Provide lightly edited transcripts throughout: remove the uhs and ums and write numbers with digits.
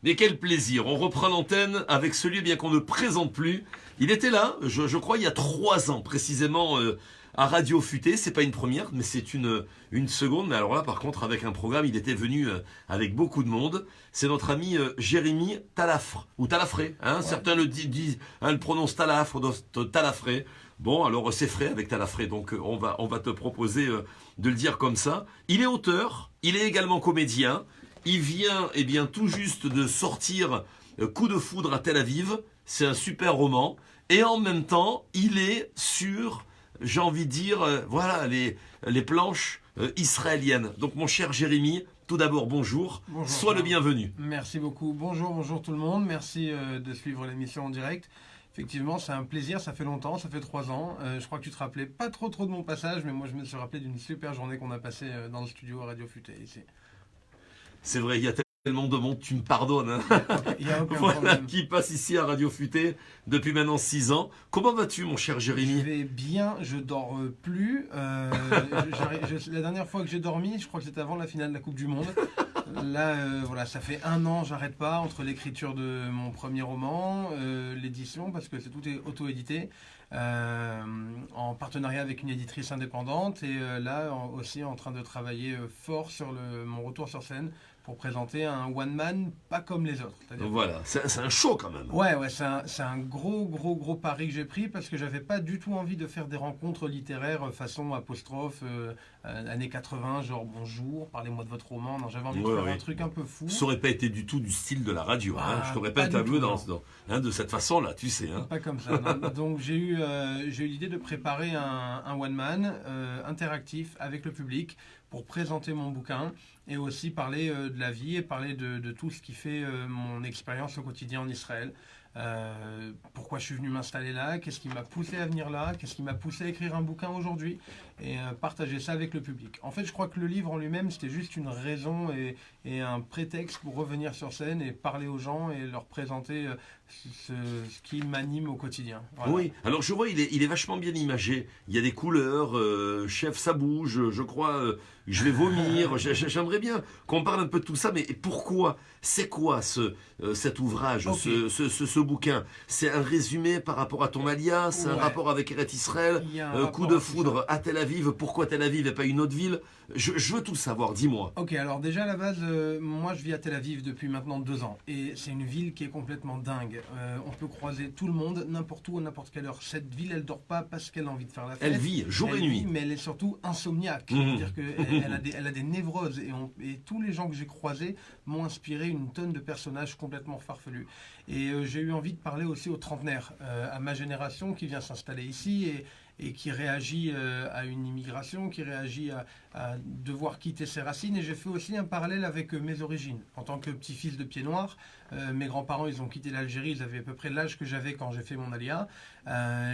Mais quel plaisir, on reprend l'antenne avec celui bien qu'on ne présente plus. Il était là, je crois, il y a 3 ans précisément à Radio Futé. C'est pas une première, mais c'est une seconde. Mais alors là, par contre, avec un programme, il était venu avec beaucoup de monde. C'est notre ami Jérémy Talafre, ou Talafré. Hein, ouais. Certains disent, le prononcent Talafre, d'autres Talafré. Bon, alors c'est frais avec Talafré, donc on va te proposer de le dire comme ça. Il est auteur, il est également comédien. Il vient tout juste de sortir Coup de foudre à Tel Aviv. C'est un super roman. Et en même temps, il est sur, j'ai envie de dire, voilà, les planches israéliennes. Donc mon cher Jérémy, tout d'abord, bonjour. Bonjour. Sois le bienvenu. Merci beaucoup. Bonjour tout le monde. Merci de suivre l'émission en direct. Effectivement, c'est un plaisir, ça fait longtemps, ça fait 3 ans. Je crois que tu te rappelais pas trop de mon passage, mais moi je me suis rappelé d'une super journée qu'on a passée dans le studio à Radio Futé ici. C'est vrai, il y a tellement de monde, tu me pardonnes. Hein. Il y a aucun voilà, problème. Qui passe ici à Radio Futé depuis maintenant 6 ans. Comment vas-tu, mon cher Jérémy? Je vais bien, je dors plus. La dernière fois que j'ai dormi, je crois que c'était avant la finale de la Coupe du Monde. Là, voilà, ça fait 1 an, j'arrête pas, entre l'écriture de mon premier roman, l'édition, parce que tout est auto-édité, en partenariat avec une éditrice indépendante, et là aussi en train de travailler fort sur mon retour sur scène pour présenter un one-man pas comme les autres. Voilà, c'est un show quand même. Ouais, c'est un gros pari que j'ai pris parce que j'avais pas du tout envie de faire des rencontres littéraires façon apostrophe, années 80, genre bonjour, parlez-moi de votre roman. Non, j'avais envie de faire un truc un peu fou. Ça aurait pas été du tout du style de la radio. Ah, je t'aurais pas interviewé de cette façon-là, tu sais. Hein. Pas comme ça. Donc j'ai eu l'idée de préparer un one-man interactif avec le public pour présenter mon bouquin et aussi parler de la vie et parler de tout ce qui fait mon expérience au quotidien en Israël. Pourquoi je suis venu m'installer là, qu'est-ce qui m'a poussé à venir là, qu'est-ce qui m'a poussé à écrire un bouquin aujourd'hui et partager ça avec le public. En fait, je crois que le livre en lui-même, c'était juste une raison et un prétexte pour revenir sur scène et parler aux gens et leur présenter ce qui m'anime au quotidien. Voilà. Oui, alors je vois, il est vachement bien imagé. Il y a des couleurs, chef, ça bouge, je crois, je vais vomir. J'aimerais bien qu'on parle un peu de tout ça, mais pourquoi? C'est quoi cet ouvrage, Okay. ce bouquin? C'est un résumé par rapport à ton alias, c'est un rapport avec Eretz Israël, coup de foudre à Tel Aviv, pourquoi Tel Aviv et pas une autre ville? Je veux tout savoir, dis-moi. Ok, alors déjà à la base, moi je vis à Tel Aviv depuis maintenant 2 ans et c'est une ville qui est complètement dingue. On peut croiser tout le monde, n'importe où, à n'importe quelle heure. Cette ville, elle dort pas parce qu'elle a envie de faire la fête. Elle vit jour et nuit. Mais elle est surtout insomniaque. C'est-à-dire qu'elle a des névroses et tous les gens que j'ai croisés m'ont inspiré une tonne de personnages complètement farfelus. Et j'ai eu envie de parler aussi aux trentenaires, à ma génération qui vient s'installer ici et qui réagit à une immigration, qui réagit à devoir quitter ses racines. Et j'ai fait aussi un parallèle avec mes origines. En tant que petit-fils de pied noir, mes grands-parents, ils ont quitté l'Algérie, ils avaient à peu près l'âge que j'avais quand j'ai fait mon alia.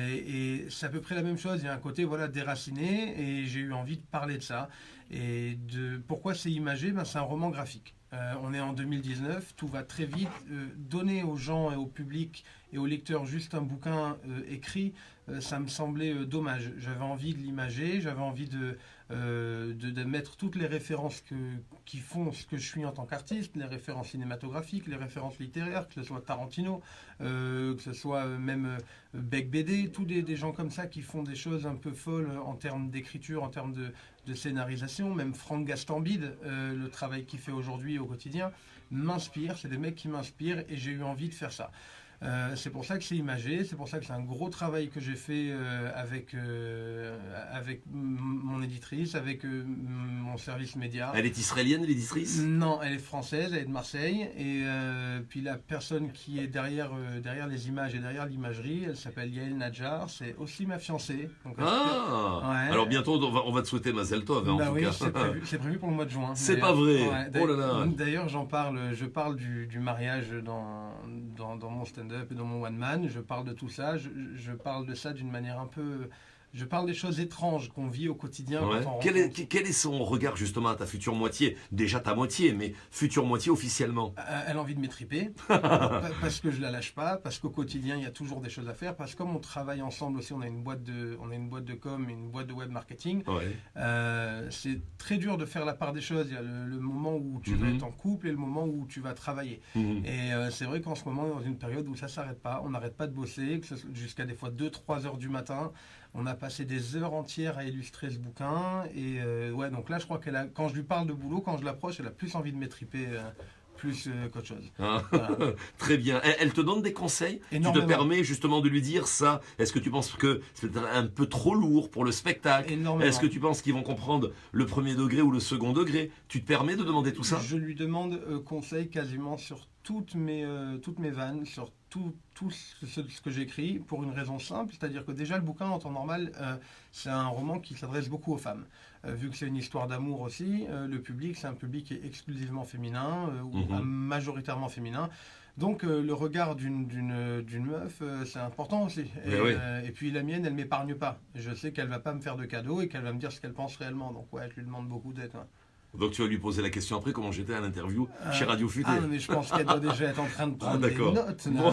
Et c'est à peu près la même chose, il y a un côté voilà, déraciné, et j'ai eu envie de parler de ça. Et de pourquoi c'est imagé? C'est un roman graphique. On est en 2019, tout va très vite. Donner aux gens et au public et aux lecteurs juste un bouquin écrit, ça me semblait dommage. J'avais envie de l'imager, j'avais envie de mettre toutes les références qui font ce que je suis en tant qu'artiste, les références cinématographiques, les références littéraires, que ce soit Tarantino, que ce soit même Beck BD, tous des gens comme ça qui font des choses un peu folles en termes d'écriture, en termes de scénarisation. Même Franck Gastambide, le travail qu'il fait aujourd'hui au quotidien, m'inspire. C'est des mecs qui m'inspirent et j'ai eu envie de faire ça. C'est pour ça que c'est imagé, c'est pour ça que c'est un gros travail que j'ai fait avec mon éditrice, avec mon service média. Elle est israélienne, l'éditrice? Non, elle est française, elle est de Marseille. Et puis la personne qui est derrière les images et derrière l'imagerie, elle s'appelle Yael Nadjar, c'est aussi ma fiancée. Donc, ouais. Alors bientôt on va te souhaiter Mazel Tov, en tout oui, cas. C'est prévu pour le mois de juin. C'est pas vrai. Ouais, oh là là. D'ailleurs, je parle du mariage dans mon stand-up et dans mon one-man. Je parle de tout ça. Je parle de ça d'une manière un peu Je parle des choses étranges qu'on vit au quotidien. Ouais. Quand on Quel est son regard justement à ta future moitié? Déjà ta moitié, mais future moitié officiellement. Elle a envie de m'étriper, parce que je la lâche pas, parce qu'au quotidien il y a toujours des choses à faire, parce que comme on travaille ensemble aussi, on a une boîte de com, et une boîte de web marketing. Ouais. C'est très dur de faire la part des choses. Il y a le moment où tu vas être en couple et le moment où tu vas travailler. Et c'est vrai qu'en ce moment, on est dans une période où ça s'arrête pas, on n'arrête pas de bosser, jusqu'à des fois 2-3 heures du matin. On a passé des heures entières à illustrer ce bouquin. Et ouais, donc là, je crois quand je lui parle de boulot, quand je l'approche, elle a plus envie de m'étriper plus qu'autre chose. Ah. Voilà. Très bien. Elle te donne des conseils? Tu te Énormément. permets justement de lui dire ça? Est-ce que tu penses que c'est un peu trop lourd pour le spectacle? Énormément. Est-ce que tu penses qu'ils vont comprendre le premier degré ou le second degré? Tu te permets de demander tout ça? Je lui demande conseil quasiment sur toutes mes vannes, sur tout ce que j'écris, pour une raison simple, c'est-à-dire que déjà le bouquin en temps normal, c'est un roman qui s'adresse beaucoup aux femmes. Vu que c'est une histoire d'amour aussi, le public, c'est un public qui est exclusivement féminin, ou majoritairement féminin. Donc le regard d'une meuf, c'est important aussi. Et puis la mienne, elle m'épargne pas. Je sais qu'elle va pas me faire de cadeaux et qu'elle va me dire ce qu'elle pense réellement. Donc ouais, je lui demande beaucoup d'aide. Ouais. Donc tu vas lui poser la question après, comment j'étais à l'interview chez Radio Futé. Ah, mais je pense qu'elle doit déjà être en train de prendre des notes. Bon.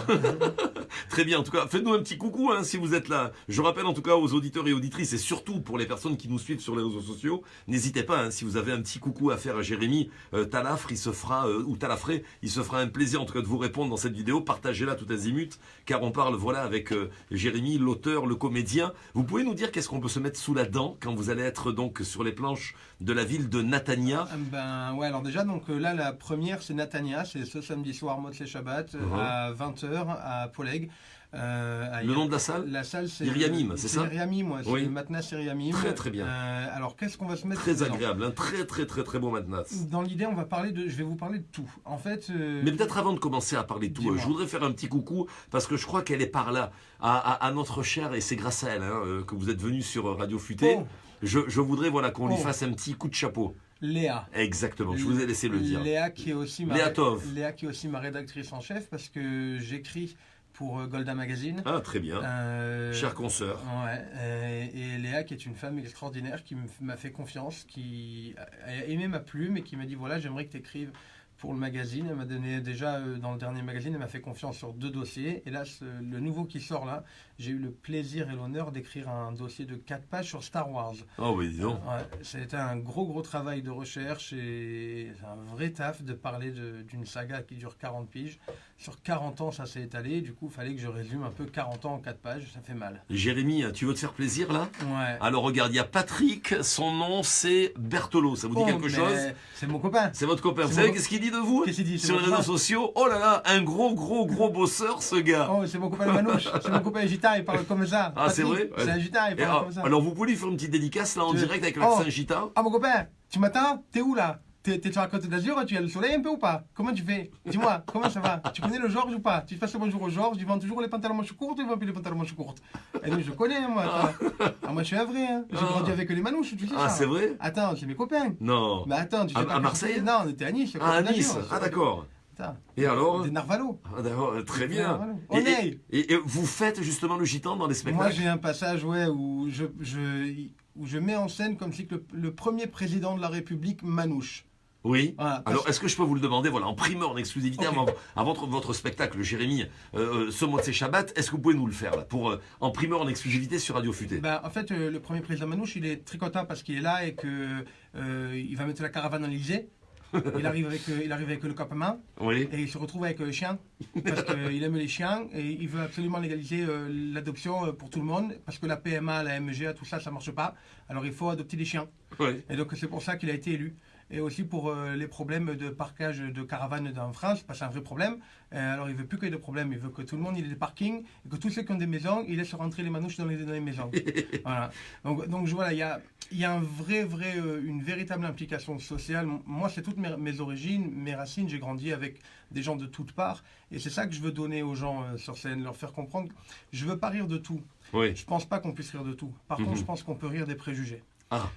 Très bien, en tout cas, faites-nous un petit coucou si vous êtes là. Je rappelle en tout cas aux auditeurs et auditrices, et surtout pour les personnes qui nous suivent sur les réseaux sociaux, n'hésitez pas, si vous avez un petit coucou à faire à Jérémy Talafre, il se fera, ou Talafré, il se fera un plaisir en tout cas de vous répondre dans cette vidéo. Partagez-la tout azimut, car on parle avec Jérémy, l'auteur, le comédien. Vous pouvez nous dire qu'est-ce qu'on peut se mettre sous la dent quand vous allez être donc sur les planches de la ville de Natania? Ben ouais, alors déjà, donc là, la première, c'est Natania, c'est ce samedi soir, Motzei Shabbat, à 20h, à Poleg. Le nom de la salle? La salle, c'est Iriamim, c'est ça? Iriamim, ouais, Oui. c'est Matnas Iriamim. Très très bien. Alors, qu'est-ce qu'on va se mettre Très dedans? agréable, un très beau Matnas. Dans l'idée, je vais vous parler de tout. En fait... Mais peut-être avant de commencer à parler de tout, je voudrais faire un petit coucou, parce que je crois qu'elle est par là, à notre chère, et c'est grâce à elle que vous êtes venu sur Radio Futé. Oh. Je voudrais qu'on lui fasse un petit coup de chapeau. Léa. Exactement, je vous ai laissé le dire. Léa qui est aussi Léa qui est aussi ma rédactrice en chef, parce que j'écris pour Golda Magazine. Ah, très bien. Chère consoeur. Ouais. Et Léa, qui est une femme extraordinaire, qui m'a fait confiance, qui a aimé ma plume et qui m'a dit voilà, j'aimerais que tu écrives pour le magazine. Elle m'a donné déjà, dans le dernier magazine, elle m'a fait confiance sur 2 dossiers. Et là, le nouveau qui sort là, j'ai eu le plaisir et l'honneur d'écrire un dossier de 4 pages sur Star Wars. Oh oui, dis donc. Ouais, c'était un gros travail de recherche et c'est un vrai taf de parler d'une saga qui dure 40 piges. Sur 40 ans, ça s'est étalé. Du coup, il fallait que je résume un peu 40 ans en 4 pages. Ça fait mal. Jérémy, tu veux te faire plaisir là? Ouais. Alors regarde, il y a Patrick, son nom c'est Bertolo. Ça vous dit quelque chose? C'est mon copain. C'est votre copain. Vous savez qu'est-ce qu'il dit de vous? Qu'est-ce qu'il dit? Sur les réseaux sociaux? Oh là là, un gros bosseur ce gars. Oh, c'est mon copain le manouche. C'est mon copain gitan, il parle comme ça. Ah, c'est vrai? C'est un gitan, il parle comme ça. Alors vous pouvez lui faire une petite dédicace là en direct avec l'accent gitan? Ah, mon copain, tu m'attends? T'es où là? T'es sur la côte d'Azur, tu as le soleil un peu ou pas? Comment tu fais? Dis-moi, comment ça va? Tu connais le Georges ou pas? Tu passes le bonjour au Georges, il vend toujours les pantalons manches courtes ou il vend plus les pantalons manches courtes? Et nous, je connais, moi. Ah, moi, je suis un vrai. Hein. J'ai grandi avec les manouches, tu sais ça. Ah, c'est vrai? Attends, c'est mes copains. Non. Mais attends, tu sais pas. À Marseille? Non, on était à Nice. Ah, à Nice. Ah, d'accord. Et alors? Des narvalos. Ah, d'accord, très bien. Et vous faites justement le gitan dans les spectacles? Moi, j'ai un passage où je mets en scène comme si le premier président de la République manouche. Oui. Voilà, alors, est-ce que je peux vous le demander, en primeur, en exclusivité, avant votre spectacle, Jérémy, ce Motzei Shabbat, est-ce que vous pouvez nous le faire, là, en primeur, en exclusivité sur Radio Futé? En fait, le premier président manouche, il est très content parce qu'il est là et qu'il va mettre la caravane à l'Élysée. Il arrive avec le campement et il se retrouve avec le chien parce qu'il aime les chiens et il veut absolument légaliser l'adoption pour tout le monde parce que la PMA, la MGA, tout ça, ça marche pas. Alors il faut adopter des chiens. Et donc c'est pour ça qu'il a été élu. Et aussi pour les problèmes de parkage de caravanes en France, parce que c'est un vrai problème. Alors il veut plus qu'il y ait de problème, il veut que tout le monde ait des parkings et que tous ceux qui ont des maisons, ils laissent rentrer les manouches dans les maisons. Voilà. Donc voilà, il y a une véritable implication sociale. Moi, c'est toutes mes origines, mes racines. J'ai grandi avec des gens de toutes parts. Et c'est ça que je veux donner aux gens sur scène, leur faire comprendre. Je veux pas rire de tout. Je pense pas qu'on puisse rire de tout. Par contre, je pense qu'on peut rire des préjugés. Ah.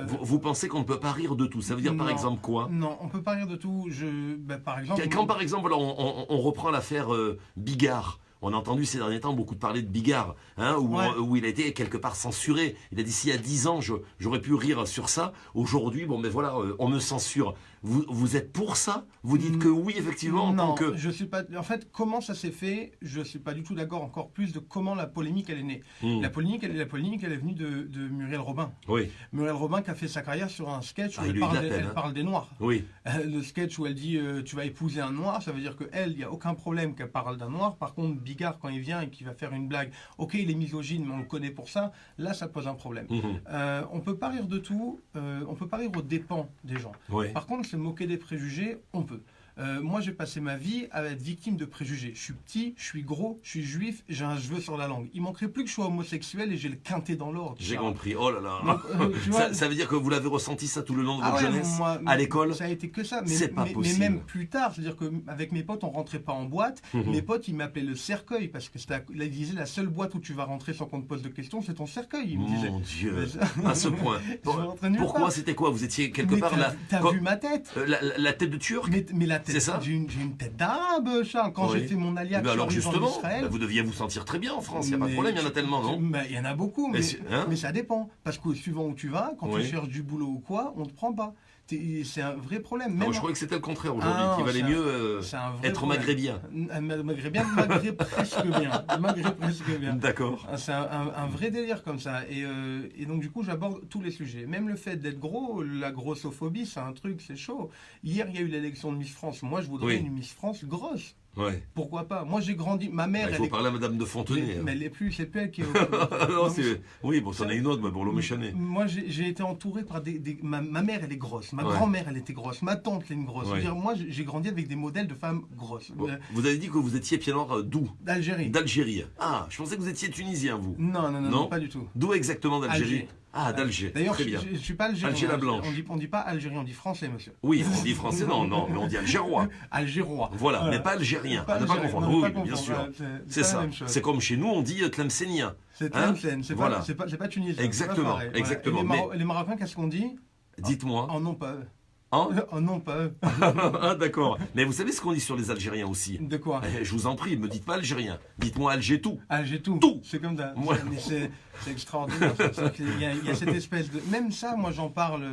Vous pensez qu'on ne peut pas rire de tout? Ça veut dire par exemple quoi? Non, on ne peut pas rire de tout. Par exemple, quand par exemple on reprend l'affaire Bigard, on a entendu ces derniers temps beaucoup de parler de Bigard, hein, où il a été quelque part censuré. Il a dit s'il y a 10 ans, j'aurais pu rire sur ça. Aujourd'hui, bon, mais voilà, on me censure. Vous êtes pour ça? Vous dites que oui, effectivement, en tant que... je suis pas... En fait, comment ça s'est fait? Je suis pas du tout d'accord, encore plus de comment la polémique, elle est née. La polémique, elle est venue de Muriel Robin. Oui. Muriel Robin qui a fait sa carrière sur un sketch où elle parle des Noirs. Oui. Le sketch où elle dit tu vas épouser un Noir, ça veut dire qu'elle, il n'y a aucun problème qu'elle parle d'un Noir. Par contre, Bigard, quand il vient et qu'il va faire une blague, ok, il est misogyne, mais on le connaît pour ça, là, ça pose un problème. On peut pas rire de tout, on peut pas rire aux dépens des gens. Oui. Par contre, se moquer des préjugés, on peut. Moi, j'ai passé ma vie à être victime de préjugés. Je suis petit, je suis gros, je suis juif, j'ai un cheveu sur la langue. Il manquerait plus que je sois homosexuel et j'ai le quintet dans l'ordre. J'ai compris. Oh là là. Donc, ça veut dire que vous l'avez ressenti ça tout le long de votre jeunesse, à l'école? Ça a été que ça. C'est pas possible. Mais même plus tard, c'est-à-dire qu'avec mes potes, on rentrait pas en boîte. Mes potes, ils m'appelaient le cercueil parce que ils disaient la seule boîte où tu vas rentrer sans qu'on te pose de questions, c'est ton cercueil. Ils me disaient. Mon Dieu. À ce point. Pourquoi c'était quoi? Vous étiez quelque part là. T'as vu ma tête? La tête de Turc? Mais la tête. C'est ça? J'ai une tête d'arabe, Charles. Quand j'ai fait mon alliage alors justement, en Israël, vous deviez vous sentir très bien en France. Il n'y a pas de problème, il y en a tellement, non? Il y en a beaucoup, mais ça dépend. Parce que suivant où tu vas, quand tu cherches du boulot ou quoi, on ne te prend pas. C'est un vrai problème. Même je croyais que c'était le contraire aujourd'hui, qu'il valait mieux être maghrébien. Maghrébien, maghreb presque bien. Maghreb presque bien. D'accord. C'est un vrai délire comme ça. Et donc du coup, j'aborde tous les sujets. Même le fait d'être gros, la grossophobie, c'est un truc, c'est chaud. Hier, il y a eu l'élection de Miss France. Moi, je voudrais une Miss France grosse. Ouais. Pourquoi pas? Moi, j'ai grandi. Ma mère. Il faut parler à Madame de Fontenay. Mais elle n'est plus, c'est plus elle qui est. Oui, bon, c'en est une autre, mais pour l'homme méchané. Moi, j'ai été entouré par ma mère, elle est grosse. Ma grand-mère, elle était grosse. Ma tante, elle est une grosse. Dire, moi, j'ai grandi avec des modèles de femmes grosses. Vous avez dit que vous étiez pied noir d'où? D'Algérie. D'Algérie. Ah, je pensais que vous étiez tunisien, vous. Non, pas du tout. D'où exactement d'Algérie? Ah, d'Alger. D'ailleurs, je ne suis pas algérien. Alger la Blanche. On dit pas Algérien, on dit français, monsieur. Oui, on dit français, non, mais on dit algérois. Algérois. Voilà, mais pas algérien. Ne pas confondre. Oui, bien sûr. C'est ça. C'est comme chez nous, on dit tlemcenien. C'est Tlemcen, c'est pas tunisien. Exactement, exactement. Les Marocains, qu'est-ce qu'on dit? Dites-moi. Oh non, pas eux. Hein? Oh non, pas eux. Ah, d'accord. Mais vous savez ce qu'on dit sur les Algériens aussi? De quoi? Je vous en prie, ne me dites pas algérien. Dites-moi Alger tout. Alger tout. Tout. C'est comme ça. Ouais. C'est extraordinaire. Il y a cette espèce de... Même ça, moi j'en parle...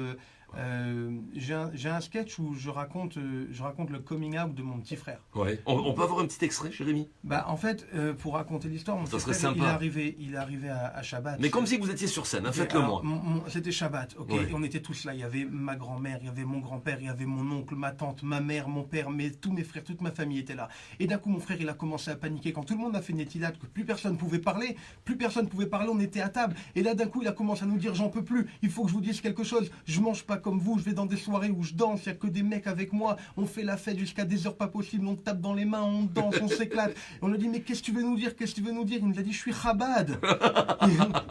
j'ai un sketch où je raconte le coming out de mon petit frère. Ouais. On peut avoir un petit extrait, Jérémy? En fait, pour raconter l'histoire, mon petit frère, il est arrivé à Shabbat. Mais comme si vous étiez sur scène, faites-le moi. C'était Shabbat, ok. Ouais. Et on était tous là. Il y avait ma grand-mère, il y avait mon grand-père, il y avait mon oncle, ma tante, ma mère, mon père, tous mes frères, toute ma famille était là. Et d'un coup, mon frère, il a commencé à paniquer quand tout le monde a fait Netilat, que plus personne pouvait parler. On était à table. Et là, d'un coup, il a commencé à nous dire, j'en peux plus. Il faut que je vous dise quelque chose. Je mange pas comme vous, je vais dans des soirées où je danse, il n'y a que des mecs avec moi, on fait la fête jusqu'à des heures pas possibles, on tape dans les mains, on danse, on s'éclate. On lui dit, mais qu'est-ce que tu veux nous dire? Il nous a dit, je suis Chabad.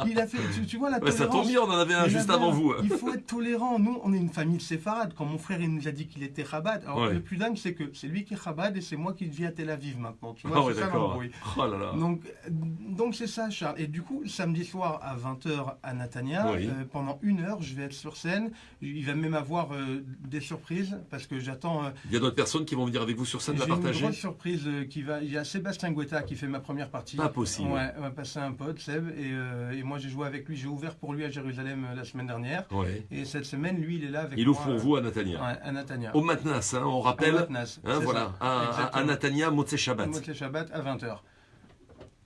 Il a fait, tu vois la tolérance. Ça tombe bien, on en avait un juste avant vous. Il faut être tolérant. Nous, on est une famille de séfarades. Quand mon frère il nous a dit qu'il était Chabad, alors le plus dingue, c'est que c'est lui qui est Chabad et c'est moi qui vis à Tel Aviv maintenant. Tu vois, c'est ça l'embrouille. Oh là là. Donc c'est ça, Charles. Et du coup, samedi soir à 20h à Natania, pendant 1 heure, je vais être sur scène. Il va même avoir des surprises parce que j'attends. Il y a d'autres personnes qui vont venir avec vous sur scène la partager. J'ai une grosse surprise qui va. Il y a Sébastien Guetta qui fait ma première partie. Pas possible. Ouais, on va passer un pote, Seb, et moi j'ai joué avec lui. J'ai ouvert pour lui à Jérusalem la semaine dernière. Ouais. Et cette semaine, lui, il est là avec moi. Il ouvre pour vous à Natania. Ouais, à Natania. Au Matnas, on rappelle. Au Matnas. Voilà. À Natania, Motzei Shabbat. Motzei Shabbat à 20h.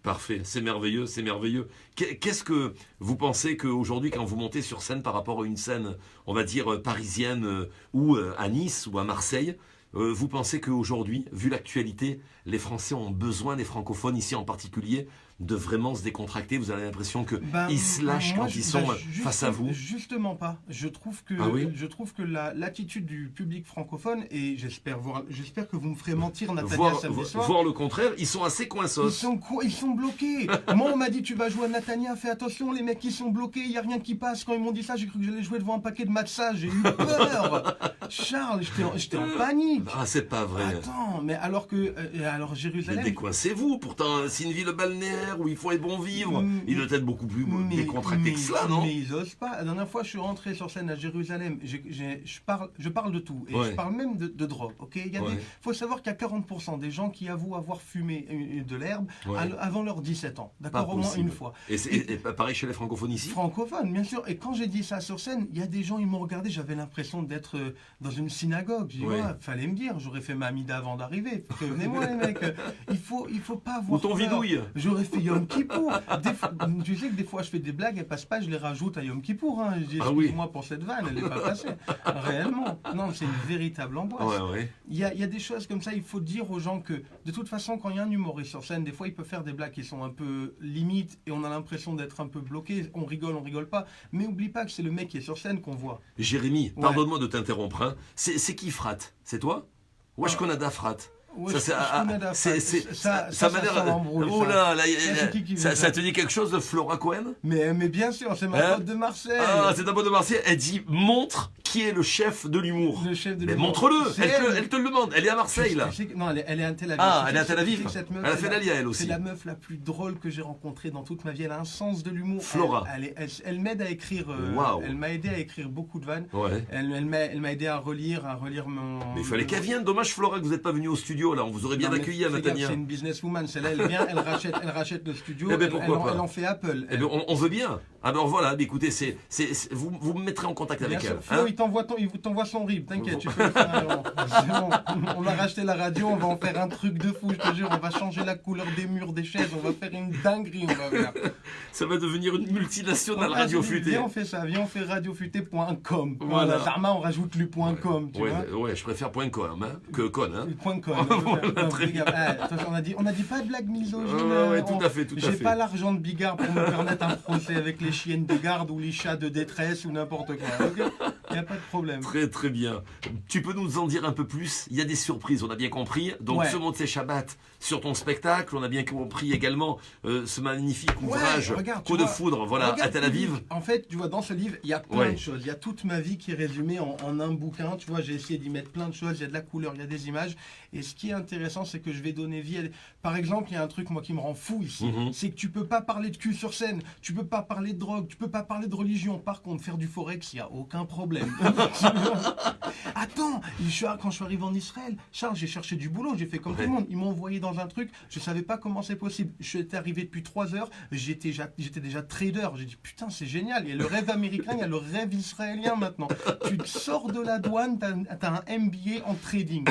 Parfait, c'est merveilleux, c'est merveilleux. Qu'est-ce que vous pensez qu'aujourd'hui, quand vous montez sur scène par rapport à une scène, on va dire, parisienne ou à Nice ou à Marseille, vous pensez qu'aujourd'hui, vu l'actualité, les Français ont besoin, les francophones ici en particulier, de vraiment se décontracter? Vous avez l'impression qu'ils se lâchent quand ils sont face à vous? Justement pas. Je trouve que l'attitude du public francophone, et j'espère que vous me ferez mentir, Natania, samedi soir. Voir le contraire, ils sont assez coinsos. Ils sont bloqués. Moi, on m'a dit, tu vas jouer à Natania, fais attention, les mecs, ils sont bloqués, il n'y a rien qui passe. Quand ils m'ont dit ça, j'ai cru que j'allais jouer devant un paquet de matzah, j'ai eu peur. Charles, j'étais en panique. Ah, c'est pas vrai. Attends, mais alors Jérusalem... Mais décoincez-vous, pourtant, c'est une ville balnéaire. faire, où il faut être bon vivre. Il doit être beaucoup plus décontracté que cela, non? Mais ils osent pas. La dernière fois, je suis rentré sur scène à Jérusalem. Je parle de tout. Et je parle même de drogue. Okay, faut savoir qu'il y a 40% des gens qui avouent avoir fumé de l'herbe avant leurs 17 ans. D'accord, au moins une fois. Et pareil chez les francophones ici? Francophones, bien sûr. Et quand j'ai dit ça sur scène, il y a des gens, ils m'ont regardé, j'avais l'impression d'être dans une synagogue. J'ai dit, fallait me dire, j'aurais fait ma mida avant d'arriver. Prévenez-moi les mecs, il faut pas avoir ou ton vidouille. J'aurais fait Yom Kippour. Tu sais que des fois je fais des blagues, elles passent pas, je les rajoute à Yom Kippour. Hein. Je dis, excuse-moi pour cette vanne, elle n'est pas passée. Réellement. Non, c'est une véritable angoisse. Il y a des choses comme ça, il faut dire aux gens que, de toute façon, quand il y a un humoriste sur scène, des fois il peut faire des blagues qui sont un peu limites et on a l'impression d'être un peu bloqué. On rigole pas. Mais oublie pas que c'est le mec qui est sur scène qu'on voit. Jérémy, pardonne-moi de t'interrompre. Hein. C'est qui Frat? C'est toi? Wesh Konada Frat. Ça m'a l'air. Oh là, ça te dit quelque chose de Flora Cohen? Mais bien sûr, c'est ma pote de Marseille. Ah, c'est ta pote de Marseille. Elle dit montre qui est le chef de l'humour. Le chef de mais l'humour. montre-le. Elle te le demande. Elle est à Marseille là. Non, elle est à Tel Aviv. Ah, elle est à Tel Aviv. Elle a fait l'Alia elle aussi. C'est la meuf la plus drôle que j'ai rencontrée dans toute ma vie. Elle a un sens de l'humour. Flora. Elle m'aide à écrire. Elle m'a aidé à écrire beaucoup de vannes. Elle m'a aidé à relire mon. Mais il fallait qu'elle vienne. Dommage Flora que vous n'êtes pas venu au studio là. On vous aurait bien accueilli à Natania. C'est une businesswoman. Celle-là, elle vient, elle rachète le studio. Eh ben, elle en fait Apple. Eh ben, on veut bien. Alors voilà, écoutez, vous me mettrez en contact avec elle. Flo, il t'envoie son RIB, t'inquiète, tu peux le faire. On a racheté la radio, on va en faire un truc de fou, je te jure, on va changer la couleur des murs, des chaises, on va faire une dinguerie, on va faire. Ça va devenir une multinationale Radio Futé. Viens, on fait ça, viens, on fait radiofuté.com. Voilà. Zarma, on rajoute le .com, tu vois. Ouais, je préfère .com, hein, que con, hein. .com. Voilà, très bien. On a dit pas de blague misogyne. Ouais, tout à fait. J'ai pas l'argent de Bigard pour me permettre un procès avec les chiennes de garde ou les chats de détresse ou n'importe quoi. Il n'y a pas de problème. Très très bien. Tu peux nous en dire un peu plus? Il y a des surprises, on a bien compris. Donc ce Motsei Shabbat sur ton spectacle, on a bien compris également ce magnifique ouvrage Coup de foudre, voilà, à Tel Aviv. En fait, tu vois, dans ce livre, il y a plein de choses. Il y a toute ma vie qui est résumée en un bouquin. Tu vois, j'ai essayé d'y mettre plein de choses. Il y a de la couleur, il y a des images. Et ce qui est intéressant, c'est que je vais donner vie à... Par exemple, il y a un truc, moi, qui me rend fou ici. C'est que tu peux pas parler de cul sur scène. Tu peux pas parler de drogue. Tu peux pas parler de religion. Par contre, faire du forex, il n'y a aucun problème. Attends, quand je suis arrivé en Israël, Charles, j'ai cherché du boulot. J'ai fait comme tout le monde. Ils m'ont envoyé dans un truc. Je savais pas comment c'est possible. Je suis arrivé depuis 3 heures. J'étais déjà trader. J'ai dit, putain, c'est génial. Il y a le rêve américain, il y a le rêve israélien maintenant. Tu sors de la douane, t'as un MBA en trading.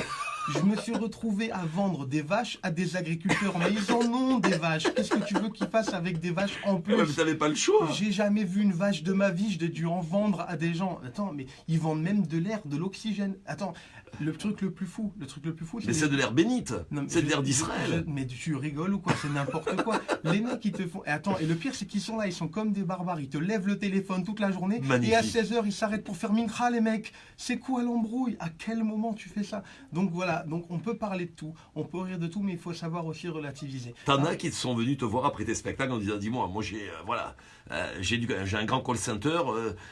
Je me suis retrouvé à vendre des vaches à des agriculteurs. Mais ils en ont des vaches. Qu'est-ce que tu veux qu'ils fassent avec des vaches en plus? Mais t'avais pas le choix. J'ai jamais vu une vache de ma vie. J'ai dû en vendre à des gens. Attends, mais ils vendent même de l'air, de l'oxygène. Attends, le truc le plus fou, c'est... Mais c'est de l'air bénite. C'est de l'air d'Israël. Mais tu rigoles ou quoi? C'est n'importe quoi. Les mecs, ils te font... Et attends, et le pire, c'est qu'ils sont là, ils sont comme des barbares. Ils te lèvent le téléphone toute la journée. Magnifique. Et à 16h, ils s'arrêtent pour faire mincha, les mecs. C'est quoi l'embrouille? À quel moment tu fais ça? Donc voilà, donc on peut parler de tout, on peut rire de tout, mais il faut savoir aussi relativiser. T'en as qui sont venus te voir après tes spectacles en disant, dis-moi, moi j'ai un grand call center.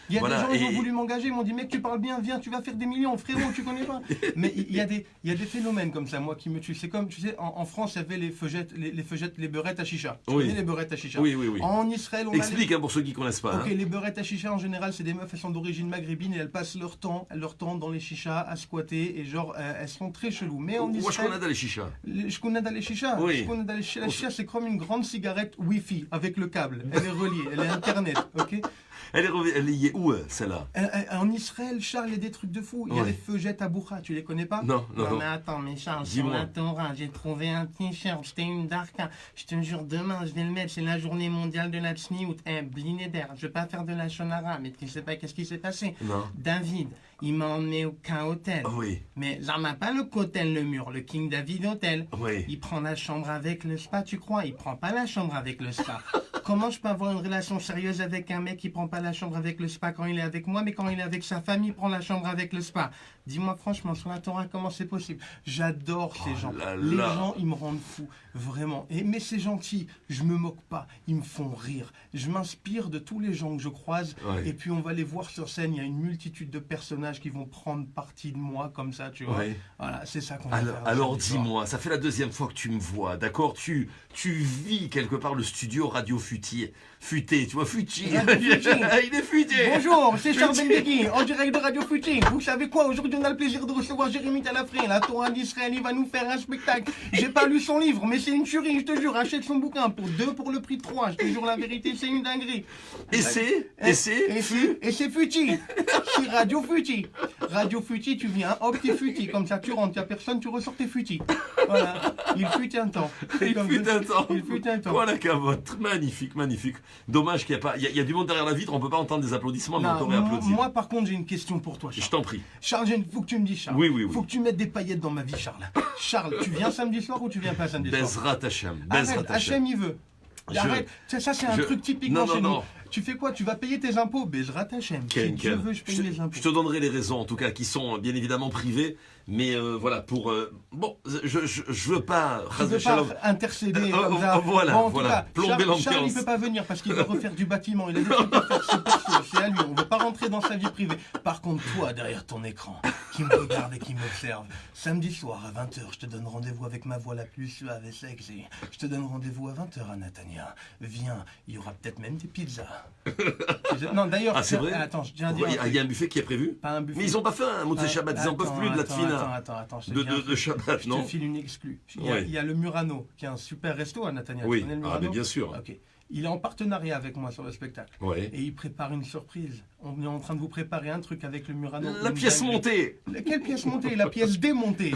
Il y a des gens qui ont voulu m'engager, ils m'ont dit, mec, tu parles bien, viens, tu vas faire des millions, frérot, tu connais pas. Mais il y a des phénomènes comme ça, moi, qui me tuent. C'est comme, tu sais, en France, il y avait les beurrettes à chicha. Tu connais les beurrettes à chicha? Oui. En Israël, on explique pour ceux qui connaissent pas. Ok, les beurrettes à chicha, en général, c'est des meufs, elles sont d'origine maghrébine et elles passent leur temps dans les chichas à squatter et genre, elles sont très cheloues. Mais en Israël, je connais dans les chichas. Je connais dans les chichas. Oui. La chicha, c'est comme une grande cigarette Wi-Fi avec le câble. Elle est reliée, elle est Internet, ok? Elle est liée où, celle-là? En Israël, Charles, il y a des trucs de fou. Il y a les feugettes à Bourra, tu les connais pas? Non. Mais attends, mais Charles, sur la Torah, j'ai trouvé un t-shirt, c'était une darka. Je te jure, demain, je vais le mettre. C'est la journée mondiale de la tsniout. Blinéder, je vais pas faire de la shonara, mais tu sais pas qu'est-ce qui s'est passé? Non. David, il m'a emmené au qu'un hôtel. Oui. Mais j'en ai pas le Cotel le mur, le King David Hotel. Oui. Il prend la chambre avec le spa, tu crois? Il prend pas la chambre avec le spa. Comment je peux avoir une relation sérieuse avec un mec qui prend pas la chambre avec le spa quand il est avec moi, mais quand il est avec sa famille, il prend la chambre avec le spa? Dis-moi franchement, sur la Torah, comment c'est possible? J'adore ces gens. là Les là. gens, ils me rendent fou, vraiment. Mais c'est gentil, je me moque pas, ils me font rire. Je m'inspire de tous les gens que je croise, Ouais. et puis on va les voir sur scène. Il y a une multitude de personnages qui vont prendre partie de moi comme ça, tu vois. Ouais. Voilà, c'est ça qu'on va Alors, faire. alors samedi soir. dis-moi, ça fait la deuxième fois que tu me vois, d'accord? Tu vis quelque part le studio Radio Futé, tu vois, Futé. Radio Futé. Il est futé. Bonjour, c'est Charles Futé. Bendegui, en direct de Radio Futé. Vous savez quoi, aujourd'hui on a le plaisir de recevoir Jérémy Talafré, la Torah d'Israël, il va nous faire un spectacle. J'ai pas lu son livre, mais c'est une tuerie, je te jure, achète son bouquin pour 2 pour le prix de 3, je te jure la vérité, c'est une dinguerie. Et c'est Et c'est Futi, c'est Radio Futi. Radio Futi, tu viens, hop, t'es Futi, comme ça tu rentres, y'a personne, tu ressors, t'es Futi. Voilà, il fut un temps. Il fut un temps. Il fut un temps. Voilà cavotte, magnifique, magnifique. Dommage qu'il n'y a pas, il y a du monde derrière la vitre, on peut pas entendre des applaudissements, mais on Non, t'aurait applaudi. moi par contre j'ai une question pour toi, Je Charles. t'en prie. Charles, faut que tu me dises, Charles. Oui, oui, oui. Faut que tu mettes des paillettes dans ma vie, Charles. Charles, tu viens samedi soir ou tu viens pas samedi soir? Bezrat Hashem, Arrête, Bezrat Hashem. Hachem il veut. Je- Arrête, ça c'est un je- truc typiquement Non, non, chez non. nous. Tu fais quoi? Tu vas payer tes impôts? Bezrat Hachem. Si Ken, Dieu Ken. veut, je paye les impôts. Je te donnerai les raisons, en tout cas, qui sont bien évidemment privées, mais voilà, pour... bon, je veux pas... Je ne veux pas intercéder comme ça. Voilà, Bon, en tout voilà, cas, plomber Charles, il l'ambiance. peut pas venir parce qu'il veut refaire du bâtiment. Il a des trucs à faire, c'est perso, c'est à lui. On veut pas rentrer dans sa vie privée. Par contre, toi, derrière ton écran, qui me regarde et qui m'observe, samedi soir à 20h, je te donne rendez-vous avec ma voix la plus suave et sexy. Je te donne rendez-vous à 20h à Natania. Viens, il y aura peut-être même des pizzas. Non, d'ailleurs, Ah, c'est vrai? attends, je tiens à dire. Il y a un buffet qui est prévu? Pas un buffet. Mais ils ont pas fait un Motsé Shabbat, ils en peuvent plus de la tfina. Attends, je te De, dis un de truc. Shabbat, Je non? te file une exclue. Ouais. Il y a le Murano, qui est un super resto à Natania. Oui, Tu connais le ah, Murano? mais bien sûr. Ok. Il est en partenariat avec moi sur le spectacle. Ouais. Et il prépare une surprise. On est en train de vous préparer un truc avec le Murano. La Une pièce dinguerie. montée! Quelle pièce montée? La pièce démontée.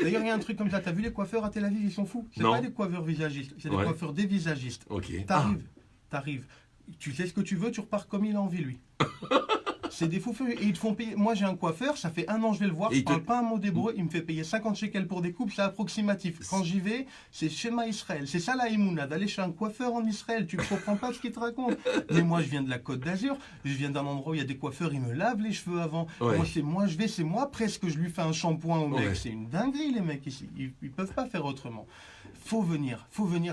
D'ailleurs, il y a un truc comme ça. T'as vu les coiffeurs à Tel Aviv? Ils sont fous. C'est Non. pas des coiffeurs visagistes. C'est des Ouais. coiffeurs dévisagistes. Ok. T'arrives. Tu sais ce que tu veux, tu repars comme il a envie, lui. C'est des fous furieux. Et ils te font payer. Moi, j'ai un coiffeur, ça fait 1 an que je vais le voir. Et Je il te- parle pas un mot d'hébreu. Il me fait payer 50 shekels pour des coupes, c'est approximatif. Quand j'y vais, c'est Shema Israël. C'est ça la Emouna, d'aller chez un coiffeur en Israël. Tu ne comprends pas ce qu'il te raconte. Mais moi, je viens de la Côte d'Azur. Je viens d'un endroit où il y a des coiffeurs, ils me lavent les cheveux avant. Ouais. C'est moi presque, je lui fais un shampoing au mec. Ouais. C'est une dinguerie, les mecs ici. Ils peuvent pas faire autrement. Faut venir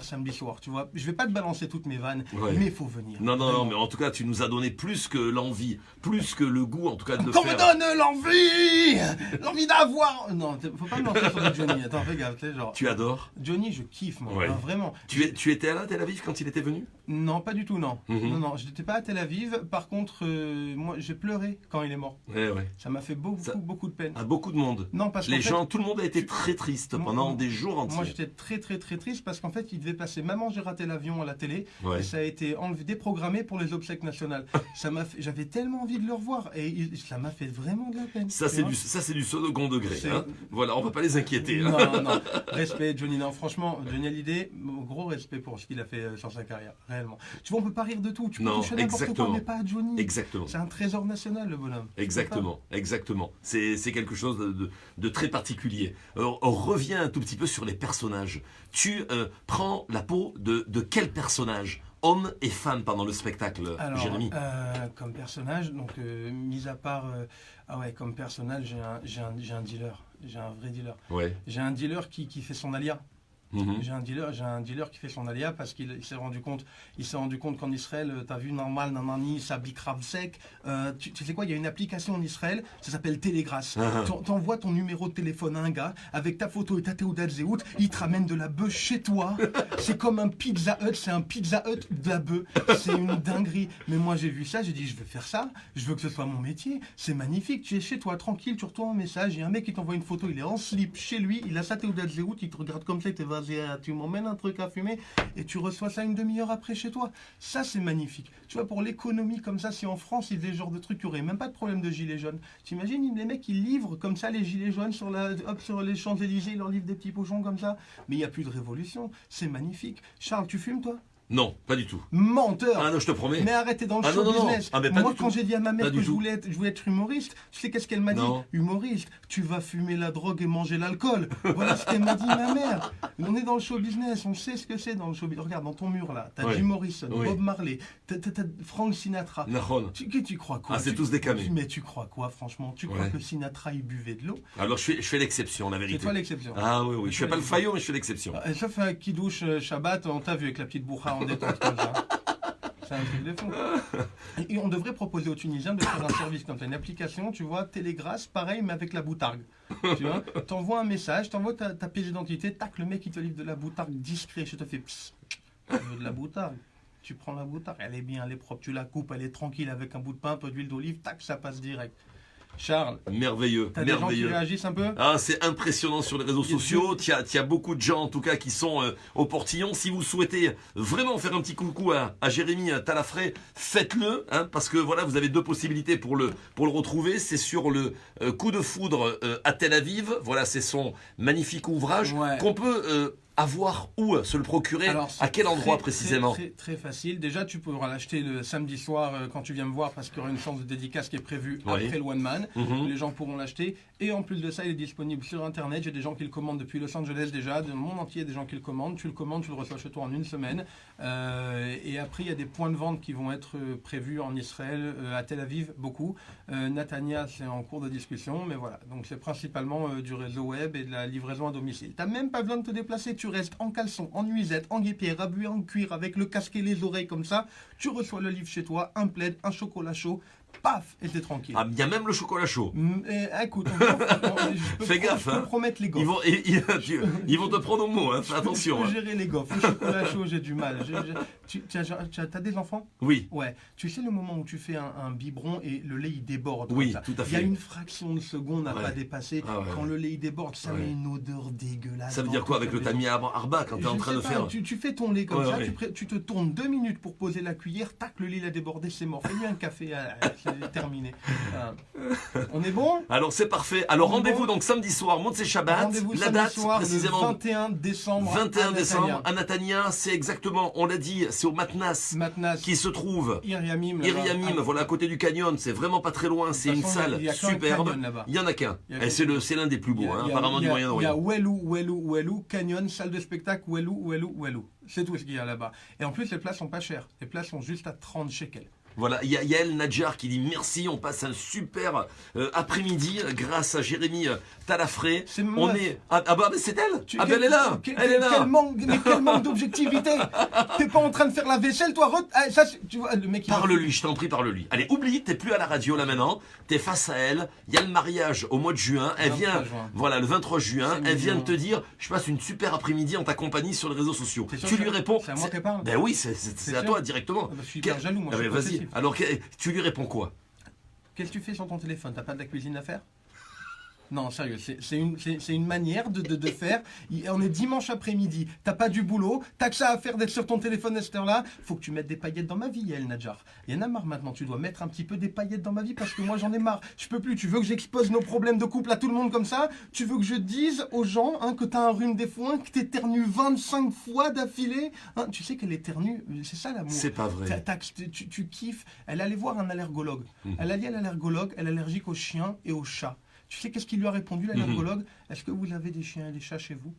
samedi soir, tu vois. Je vais pas te balancer toutes mes vannes, Ouais. mais faut venir. Non, Vraiment. mais en tout cas, tu nous as donné plus que l'envie, plus que le goût, en tout cas, de le Qu'on me faire. donne l'envie d'avoir. Non, faut pas me lancer sur le Johnny. Attends, fais gaffe, tu sais, genre. Tu adores? Johnny, je kiffe, moi. Ouais. Non, vraiment. Tu étais à Tel Aviv quand il était venu? Non, pas du tout, non. Mhm. Non, je n'étais pas à Tel Aviv. Par contre, moi, j'ai pleuré quand il est mort. Ouais. Ça m'a fait beaucoup, Ça- beaucoup de peine. À beaucoup de monde. Non, parce Les qu'en fait, gens, tout le monde a été très triste pendant Moi- des jours entiers. moi, j'étais très, très, très triste parce qu'en fait, il devait passer Maman, j'ai raté l'avion à la télé. Ouais. Et ça a été déprogrammé pour les obsèques nationales. J'avais tellement envie de le revoir et ça m'a fait vraiment de la peine. Ça, tu c'est vois. du second degré. C'est- Hein. Voilà, on va pas les inquiéter. hein. Non, respect, Johnny. Non, franchement, Johnny Hallyday, gros respect pour ce qu'il a fait sur sa carrière, réellement. Tu vois, on peut pas rire de tout. Tu peux Non, toucher à n'importe quoi, exactement. mais pas à Johnny. Exactement. C'est un trésor national, le bonhomme. Exactement, exactement. C'est quelque chose de très particulier. On revient un tout petit peu sur les personnages. Tu prends la peau de quel personnage, homme et femme, pendant le spectacle, Alors, Jérémy? comme personnage, donc mis à part, comme personnage, j'ai un dealer, j'ai un vrai dealer. Ouais. J'ai un dealer qui fait son alia. Mhm. J'ai un dealer qui fait son alia parce qu'il s'est rendu compte qu'en Israël, tu as vu normal, nanani, ça bicrave sec. Tu sais quoi, il y a une application en Israël, ça s'appelle Télégrasse. Ah. T'envoies ton numéro de téléphone à un gars avec ta photo et ta Théodat Zéhout, il te ramène de la bœuf chez toi. C'est comme un Pizza Hut, c'est un Pizza Hut de la bœuf. C'est une dinguerie. Mais moi j'ai vu ça, j'ai dit je veux faire ça, je veux que ce soit mon métier. C'est magnifique, tu es chez toi tranquille, tu reçois un message, il y a un mec qui t'envoie une photo, il est en slip chez lui, il a sa Théodat Zéhout, il te regarde comme ça, il te va tu m'emmènes un truc à fumer et tu reçois ça une demi-heure après chez toi. Ça, c'est magnifique. Tu vois, pour l'économie comme ça, si en France, ils faisaient ce genre de truc, il n'y aurait même pas de problème de gilets jaunes. T'imagines, les mecs, ils livrent comme ça les gilets jaunes sur les Champs-Élysées, ils leur livrent des petits pochons comme ça. Mais il n'y a plus de révolution. C'est magnifique. Charles, tu fumes, toi? Non, pas du tout. Menteur. Ah non, je te promets. Mais arrêtez dans le Ah show non, non, non. business. Ah, mais pas Moi, du quand tout. j'ai dit à ma mère Pas que du je tout. voulais être humoriste, tu sais qu'est-ce qu'elle m'a dit? Non. Humoriste, tu vas fumer la drogue et manger l'alcool. Voilà ce qu'elle m'a dit, ma mère. On est dans le show business, on sait ce que c'est dans le show business. Regarde, dans ton mur là, t'as Oui. Jim Morrison, Oui. Bob Marley, t'as Frank Sinatra. Nahon. Tu crois quoi? Ah, c'est tous des camés. Mais tu crois quoi, franchement? Tu crois Ouais. que Sinatra il buvait de l'eau? Alors je fais l'exception, la C'est vérité. toi l'exception. Ah oui, oui. Je fais pas le l'exception. faillot, mais je fais l'exception. Sauf un qui douche Shabbat, on t'a vu avec la petite bourra en détente comme ça. C'est un truc de fou. Et on devrait proposer aux Tunisiens de faire un service comme ça, une application, tu vois, Télégrasse, pareil, mais avec la boutargue. Tu vois, t'envoies un message, t'envoies ta pièce d'identité, tac, le mec il te livre de la boutargue discret, je te fais psst, tu veux de la boutargue. Tu prends la boutargue, elle est bien, elle est propre, tu la coupes, elle est tranquille avec un bout de pain, un peu d'huile d'olive, tac, ça passe direct. Charles, Merveilleux, t'as des gens qui merveilleux. réagissent un peu? Ah, c'est impressionnant sur les réseaux sociaux. Il y a beaucoup de gens, en tout cas, qui sont au portillon. Si vous souhaitez vraiment faire un petit coucou à Jérémy Talafré, faites-le, hein, parce que voilà, vous avez deux possibilités pour le retrouver. C'est sur le Coup de foudre à Tel Aviv. Voilà, c'est son magnifique ouvrage Ouais. qu'on peut avoir où se le procurer. Alors, à quel endroit très, précisément? Très facile. Déjà, tu pourras l'acheter le samedi soir quand tu viens me voir parce qu'il y aura une séance de dédicace qui est prévue Oui. après le One Man. Mhm. Les gens pourront l'acheter. Et en plus de ça, il est disponible sur Internet. J'ai des gens qui le commandent depuis Los Angeles déjà. De monde entier, des gens qui le commandent. Tu le commandes, tu le reçois chez toi en une semaine. Et après, il y a des points de vente qui vont être prévus en Israël, à Tel Aviv, beaucoup. Natania, c'est en cours de discussion. Mais voilà. Donc, c'est principalement du réseau web et de la livraison à domicile. Tu n'as même pas besoin de te déplacer. Tu restes en caleçon, en nuisette, en guêpière, habillé en cuir, avec le casque et les oreilles comme ça. Tu reçois le livre chez toi, un plaid, un chocolat chaud. Paf, et t'es tranquille. Ah, il y a même le chocolat chaud. Écoute, Fais gaffe, je peux hein. promettre les Ils gaufres. vont, ils vont te prendre au mot, hein. Fais attention. Je peux Hein. gérer les gaufres. Le chocolat chaud, j'ai du mal. Tu as des enfants? Oui. Ouais. Tu sais le moment où tu fais un biberon et le lait il déborde Oui, comme ça. tout à Il y a fait. une fraction de seconde à Ouais. pas dépasser. Ah ouais, Quand ouais. le lait il déborde, ça Ouais. met une odeur dégueulasse. Ça veut dans dire quoi toute avec la le maison. tamis arba quand tu es en Je train sais de pas, faire tu fais ton lait comme Ouais, ça, ouais. tu te tournes 2 minutes pour poser la cuillère, tac, le lait il a débordé, c'est mort. Fais-lui un café, c'est terminé. Voilà. On est bon? Alors c'est parfait. Alors On est rendez-vous bon donc samedi soir, Montse Shabbat. Rendez-vous La samedi date soir, précisément le 21 décembre. 21 à décembre Netanya. à Natania. C'est exactement, on l'a dit, c'est au Matnas Matnas, qui se trouve. Iriamim, là-bas. Iriamim, Ah, voilà à côté du canyon, c'est vraiment pas très loin, c'est de une toute façon, salle il y a qu'un superbe. canyon là-bas. Il y en a qu'un. Il y a Et c'est l'un des plus beaux, hein, apparemment du Il y a Moyen-Orient. Canyon, salle de spectacle, Wellou. C'est tout ce qu'il y a là-bas. Et en plus, les places sont pas chères. Les places sont juste à 30 shekels. Voilà, il y a Yael Nadjar qui dit merci, on passe un super après-midi grâce à Jérémy Talafré. C'est On meuf. est ah bah mais c'est elle. Ah ben Quel- elle est là. quel- Elle est là. Quel manque d'objectivité. T'es pas en train de faire la vaisselle, toi. Tu vois, le mec. il- Parle-lui, je t'en prie, parle-lui. Allez, oublie, t'es plus à la radio là maintenant, t'es face à elle, il y a le mariage au mois de juin, elle 23 vient, juin. voilà, le 23 juin, C'est elle vient de mignon. te dire, je passe une super après-midi en ta compagnie sur les réseaux sociaux. T'es sûr Tu que lui réponds. c'est à moi qu'elle parle? Ben oui, c'est à sûr toi directement. Ah bah, je suis hyper jaloux, moi, Ah je ben, suis vas-y, possessif. alors tu lui réponds quoi? Qu'est-ce que tu fais sur ton téléphone? T'as pas de la cuisine à faire? Non, sérieux, c'est une manière de faire. On est dimanche après-midi, t'as pas du boulot, t'as que ça à faire d'être sur ton téléphone à cette heure-là. Faut que tu mettes des paillettes dans ma vie, El Nadjar. Il y en a marre maintenant, tu dois mettre un petit peu des paillettes dans ma vie parce que moi j'en ai marre. Je peux plus, tu veux que j'expose nos problèmes de couple à tout le monde comme ça? Tu veux que je dise aux gens que t'as un rhume des foins, que t'éternues 25 fois d'affilée? Tu sais qu'elle éternue, c'est ça l'amour. C'est pas vrai. Tu kiffes. Elle allait voir un allergologue. Elle a dit à l'allergologue, elle est allergique aux chiens et aux chats. Tu sais qu'est-ce qu'il lui a répondu, l'allergologue? Est-ce que vous avez des chiens et des chats chez vous?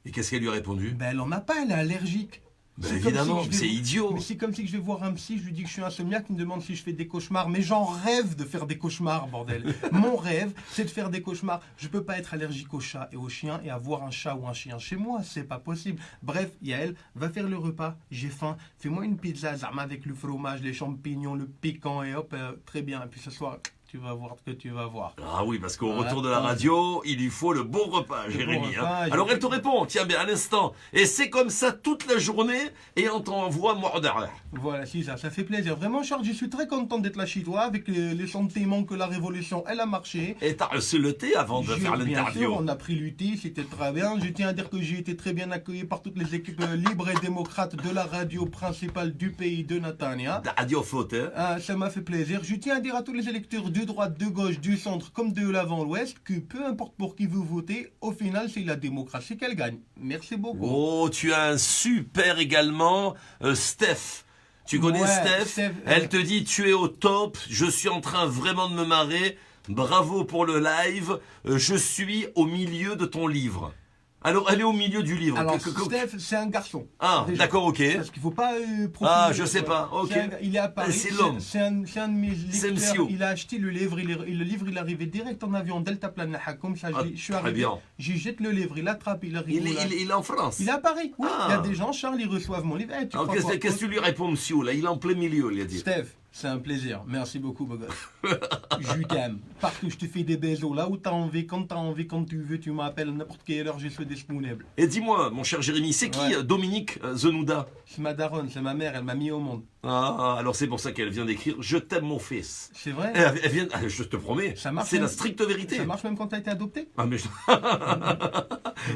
Et qu'est-ce qu'elle lui a répondu? Ben, elle en a pas, elle est allergique. Ben C'est comme évidemment, si que je c'est vais- idiot. Mais c'est comme si que je vais voir un psy, je lui dis que je suis insomniaque, il me demande si je fais des cauchemars. Mais j'en rêve de faire des cauchemars, bordel. Mon rêve, c'est de faire des cauchemars. Je peux pas être allergique aux chats et aux chiens et avoir un chat ou un chien chez moi, c'est pas possible. Bref, Yael, va faire le repas, j'ai faim. Fais-moi une pizza zama avec le fromage, les champignons, le piquant et hop, très bien. Et puis ce soir, tu vas voir ce que tu vas voir. Ah oui, parce qu'au Voilà. retour de la radio, il lui faut le bon repas, Jérémy. repas, hein. il Alors faut- elle te répond, tiens bien, à l'instant. Et c'est comme ça toute la journée, et on t'envoie mordeur. Voilà, c'est ça, ça fait plaisir. Vraiment, Charles, je suis très content d'être là chez toi avec les sentiments que la révolution, elle a marché. Et t'as reçu le thé avant de faire Bien sûr, l'interview. on a pris l'UT, c'était très bien. Je tiens à dire que j'ai été très bien accueilli par toutes les équipes libres et démocrates de la radio principale du pays de Natania. Radio faute, hein. Ça m'a fait plaisir. Je tiens à dire à tous les électeurs de de droite, de gauche, du centre, comme de l'avant, l'ouest, que peu importe pour qui vous votez, au final, c'est la démocratie qu'elle gagne. Merci beaucoup. Oh, tu as un super également, Steph. Tu connais Ouais, Steph, elle te dit tu es au top, je suis en train vraiment de me marrer, bravo pour le live, je suis au milieu de ton livre. Alors, elle est au milieu du livre. Alors, Steph, c'est un garçon. Ah, d'accord, ok. Parce qu'il ne faut pas Ah, je sais pas, ok. Il est à Paris. C'est l'homme. C'est un de mes lecteurs. Monsieur. Il a acheté le livre. Le livre, il est arrivé direct en avion, Delta Plane comme ça. Je suis arrivé. Bien. J'y jette le livre, il attrape, il arrive. Il est en France. Il est à Paris. Oui. Ah. Il y a des gens, Charles, ils reçoivent mon livre. Alors, qu'est-ce que tu lui réponds, monsieur? Là, il est en plein milieu, il a dit. Steph, c'est un plaisir. Merci beaucoup, beau gosse. Je t'aime. Partout, je te fais des bisous. Là où t'as envie, quand tu veux, tu m'appelles n'importe quelle heure, je suis disponible. Et dis-moi, mon cher Jérémy, c'est qui Dominique Zenouda? C'est ma daronne, c'est ma mère, elle m'a mis au monde. Ah, alors c'est pour ça qu'elle vient d'écrire Je t'aime mon fils. C'est vrai? Elle vient, je te promets, c'est la stricte vérité. Ça marche même quand t'as été adopté? Ah, mais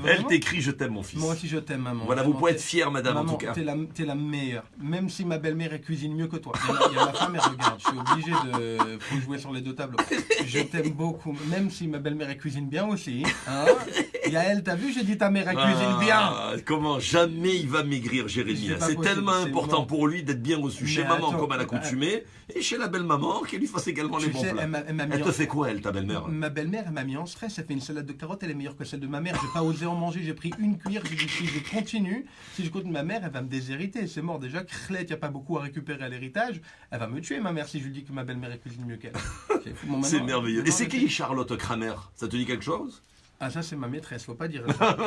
elle t'écrit Je t'aime mon fils. Moi aussi je t'aime, maman. Voilà, vous pouvez être fière, madame, maman, en tout cas. T'es la meilleure. Même si ma belle-mère elle cuisine mieux que toi. Il y a ma femme, elle regarde. Je suis obligé de faut jouer sur les deux tableaux. Je t'aime beaucoup. Même si ma belle-mère elle cuisine bien aussi. Hein. Il y a elle, t'as vu, j'ai dit ta mère elle cuisine bien. Comment jamais il va maigrir, Jérémy. C'est tellement important pour lui d'être bien reçu chez maman comme à l'accoutumée et chez la belle-maman qui lui fasse également les bons plats. Elle te fait quoi, elle, ta belle-mère? Ma belle-mère, elle m'a mis en stress. Elle fait une salade de carottes, elle est meilleure que celle de ma mère. J'ai pas osé en manger. J'ai pris une cuillère. J'ai dit si je continue, si je continue, ma mère, elle va me déshériter. C'est mort déjà. Il n'y a pas beaucoup à récupérer à l'héritage. Elle va me tuer, ma mère, si je lui dis que ma belle-mère elle cuisine mieux qu'elle. C'est merveilleux. Et c'est qui Charlotte Kramer? Ça te dit quelque chose? Ah, ça, c'est ma maîtresse, faut pas dire ça.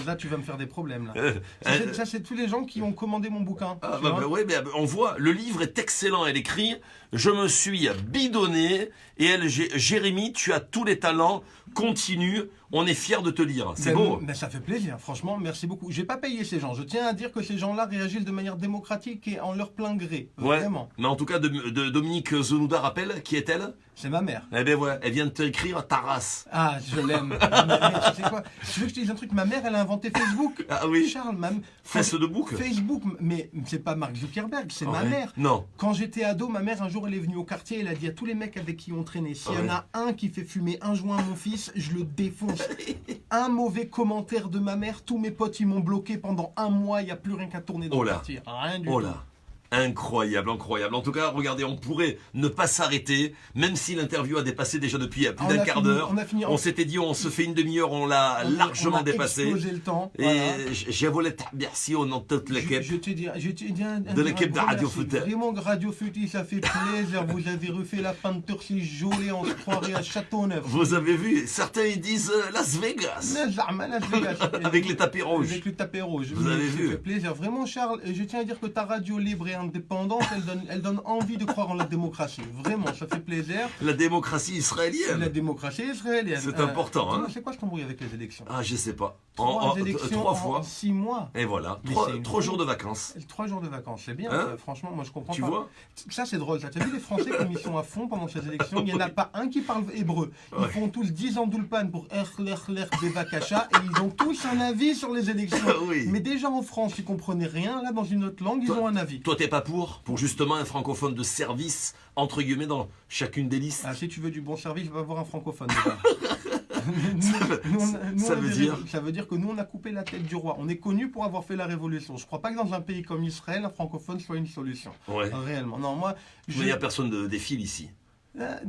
Là, tu vas me faire des problèmes. Là. Ça, c'est tous les gens qui ont commandé mon bouquin. Ah, ouais, mais on voit, le livre est excellent. Elle écrit Je me suis bidonné. Et elle, Jérémy, tu as tous les talents. Continue. On est fiers de te lire. C'est beau. Mais ça fait plaisir, franchement, merci beaucoup. J'ai pas payé ces gens. Je tiens à dire que ces gens-là réagissent de manière démocratique et en leur plein gré. Vraiment. Mais en tout cas, Dominique Zenouda rappelle, qui est-elle? C'est ma mère. Eh ben ouais, elle vient de t'écrire ta race. Ah, je l'aime. Tu sais quoi? Tu veux que je te dise un truc? Ma mère, elle a inventé Facebook. Ah oui. Charles, Fesse de bouc. Facebook, mais c'est pas Mark Zuckerberg, c'est ma mère. Non. Quand j'étais ado, ma mère, un jour, elle est venue au quartier, elle a dit à tous les mecs avec qui on traînait, s'il y en a un qui fait fumer un joint à mon fils, je le défonce. Un mauvais commentaire de ma mère, tous mes potes, ils m'ont bloqué pendant un mois, il n'y a plus rien qu'à tourner dans le quartier. Rien du tout. Incroyable, incroyable. En tout cas, regardez, on pourrait ne pas s'arrêter, même si l'interview a dépassé déjà depuis plus d'un quart d'heure. On s'était dit, on se fait une demi-heure, on l'a largement dépassé. On a explosé le temps. Et je voulais te remercier au nom de toute l'équipe. Je te dis, de l'équipe de Radio Futé. Vraiment, Radio Futé, ça fait plaisir. Vous avez refait la peinture si jolie, on se croirait à Châteauneuf. Vous avez vu, certains ils disent Las Vegas. Las Vegas. Avec les tapis rouges. Avec le tapis rouge. Vous avez vu. Ça fait plaisir. Vraiment, Charles, je tiens à dire que ta radio libre et indépendante, elle donne envie de croire en la démocratie. Vraiment, ça fait plaisir. La démocratie israélienne. La démocratie israélienne. C'est important, hein. C'est quoi ce embrouille avec les élections? Ah, je sais pas. Trois élections 3 fois. En 6 mois. Et voilà. 3 jours de vacances. 3 jours de vacances, c'est bien. Hein? Franchement, moi je comprends tu pas. vois? Ça c'est drôle. Tu as vu les Français comme ils sont à fond pendant ces élections? Il n'y en a pas un qui parle hébreu. Ils font tous 10 ans d'Ulpan pour Bevakasha et ils ont tous un avis sur les élections. Oui. Mais déjà en France, ils comprenaient rien. Là, dans une autre langue, ils ont un avis. Toi, t'es pas pour justement un francophone de service, entre guillemets, dans chacune des listes? Ah, si tu veux du bon service, va voir un francophone. Ça veut dire que nous, on a coupé la tête du roi. On est connu pour avoir fait la révolution. Je crois pas que dans un pays comme Israël, un francophone soit une solution. Ouais. Réellement. Non, moi. Il n'y a personne de défile ici.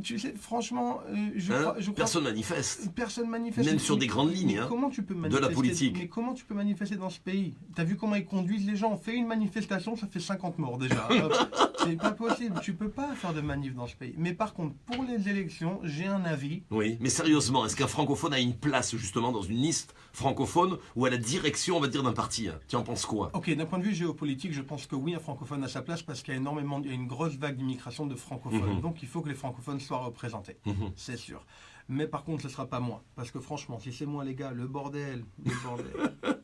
Tu sais, franchement, je crois, personne manifeste. Personne manifeste. Même sur des grandes lignes. Comment tu peux manifester de la politique. Mais comment tu peux manifester dans ce pays? T'as vu comment ils conduisent les gens? On fait une manifestation, ça fait 50 morts déjà. C'est pas possible. Tu peux pas faire de manif dans ce pays. Mais par contre, pour les élections, j'ai un avis. Oui, mais sérieusement, est-ce qu'un francophone a une place justement dans une liste francophone ou à la direction, on va dire, d'un parti? Tu en penses quoi? Ok, d'un point de vue géopolitique, je pense que oui, un francophone a sa place parce qu'il y a il y a une grosse vague d'immigration de francophones. Donc il faut que les francophones soient représentés, c'est sûr. Mais par contre, ce ne sera pas moi. Parce que franchement, si c'est moi, les gars, le bordel, le bordel,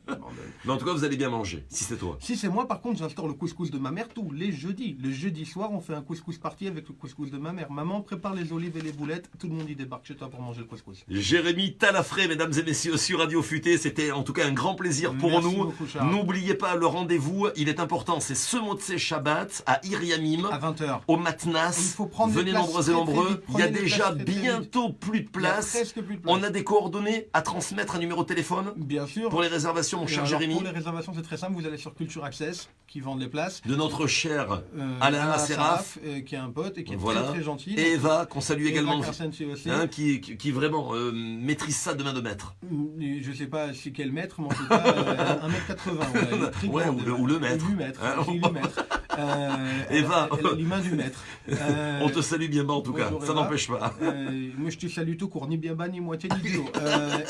le bordel. Mais en tout cas, vous allez bien manger, si c'est toi. Si c'est moi, par contre, j'instaure le couscous de ma mère tous les jeudis. Le jeudi soir, on fait un couscous party avec le couscous de ma mère. Maman, prépare les olives et les boulettes. Tout le monde y débarque chez toi pour manger le couscous. Jérémy Talafré, mesdames et messieurs, sur Radio Futé, c'était en tout cas un grand plaisir pour Merci nous. beaucoup, Charles. N'oubliez pas le rendez-vous, il est important, c'est ce Motzei Shabbat à Iriamim, À 20h. au Matnas. Il faut prendre des Venez places nombreux et très, très nombreux. vite. Il y a Prenez des déjà places très, très bientôt plus de Il y a place. presque plus de place. On a des coordonnées à transmettre, un numéro de téléphone Bien sûr. pour les réservations, mon Et cher alors, Jérémy, pour les réservations, c'est très simple. Vous allez sur Culture Access, qui vendent les places. de notre cher Alain Seraf, qui est un pote et qui est Voilà. très très gentil. et Eva, qu'on salue également, Carsensi aussi. hein, qui vraiment maîtrise ça de main de maître. Je sais pas si quel mètre, mais en tout cas 1m80. Voilà, elle est très Ouais, grande, ou le maître. 8 mètres. Hein, c'est 8 mètres. Eva. Elle a l'humain du maître. On te salue bien bas en tout cas, bonjour, ça Eva. n'empêche pas. Moi je te salue tout court, ni bien bas ni moitié ni du tout.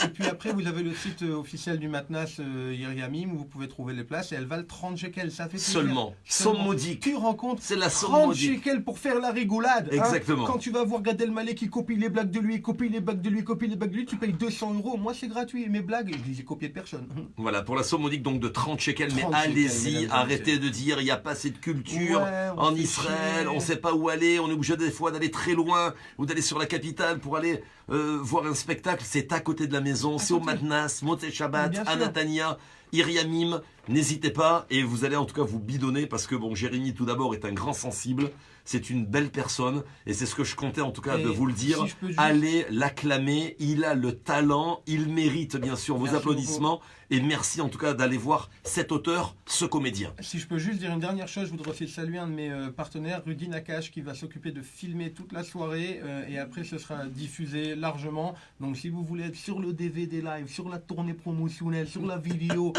Et puis après vous avez le site officiel du Matnas Iriamim où vous pouvez trouver les places et elles valent 30 shekels, ça fait plaisir. Seulement, somme modique. Tu rends compte, C'est la somme 30 modique. shekels pour faire la rigolade. hein. Exactement. Quand tu vas voir Gad Elmaleh qui copie les blagues de lui, copie les blagues de lui, copie les blagues de lui, tu payes 200 €. Moi c'est gratuit, mes blagues, je les ai copiées de personne. Voilà, pour la somme modique donc de 30 shekels, mais 30 shekels, allez-y, mesdames et arrêtez de dire il n'y a pas assez de culture Ouais, on en fait Israël, chier. on ne sait pas où aller, on est obligé des fois d'aller très loin ou d'aller sur la capitale pour aller voir un spectacle, c'est à côté de la maison, c'est au côté. Matnas, Motzei Shabbat, Bien à sûr. Natania, Iriamim, n'hésitez pas et vous allez en tout cas vous bidonner parce que bon, Jérémy tout d'abord est un grand sensible, c'est une belle personne et c'est ce que je comptais en tout cas Et de vous le dire, si je peux juste- allez l'acclamer, il a le talent, il mérite bien sûr vos Merci applaudissements et merci en tout cas d'aller voir cet auteur, ce comédien. Si je peux juste dire une dernière chose, je voudrais aussi saluer un de mes partenaires, Rudy Nakash, qui va s'occuper de filmer toute la soirée et après ce sera diffusé largement. Donc si vous voulez être sur le DVD live, sur la tournée promotionnelle, sur la vidéo,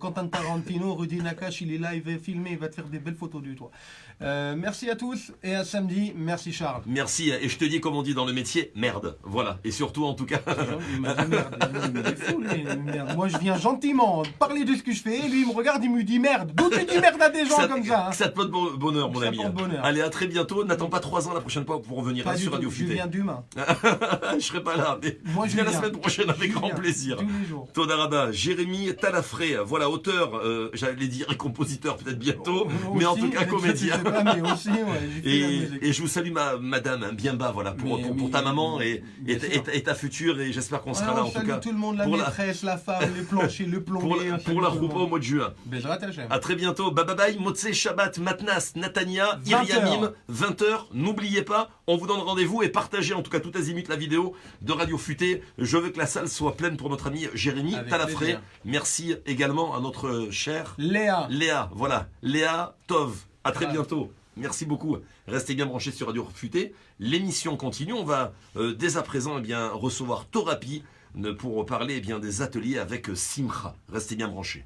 Quentin Tarantino, Rudy Nakash, il est live et filmé, il va te faire des belles photos du toit. Merci à tous et à samedi. Merci Charles. Merci et je te dis comme on dit dans le métier, merde. Voilà et surtout en tout cas, Il m'a dit merde. Il est fou, lui, merde. Moi je viens gentiment parler de ce que je fais et lui il me regarde, il me dit merde. D'où tu dis merde à des gens comme ça hein. ça te porte bonheur mon Ça ami. porte bonheur. Allez à très bientôt, n'attends pas 3 ans la prochaine fois pour revenir Pas hein, du sur tout, Radio je Futé. viens d'humain. Je serai pas là, mais Moi, je viens la viens. semaine prochaine avec Je grand viens, plaisir. tous les jours. Todaraba, Jérémy Talafré, voilà, auteur, j'allais dire et compositeur peut-être bientôt, mais en Aussi, tout cas mais comédien. je sais pas, mais aussi, ouais, j'ai fait la musique. Et je vous salue madame, hein, bien bas, voilà, pour Mais- ta maman bien sûr. et ta future, et j'espère qu'on sera Ouais, là on en tout salue cas. tout le monde, la pour maîtresse, la femme, les planchers, le plombier. on salue pour la tout le roupa au monde. mois de juin. Bezrat Hashem. À très bientôt, bye bye bye, Motzei Shabbat, Matnas, Natania, 20 Iriamim, 20h, n'oubliez pas, on vous donne rendez-vous et partagez en tout cas tout azimut la vidéo de Radio Futé. Je veux que la salle soit pleine pour notre ami Jérémy Avec Talafré. plaisir. Merci également à notre chère Léa. Léa, voilà, Léa Tov. À très Grave. bientôt. Merci beaucoup. Restez bien branchés sur Radio Futé. L'émission continue. On va dès à présent recevoir Torapi pour parler des ateliers avec Simcha. Restez bien branchés.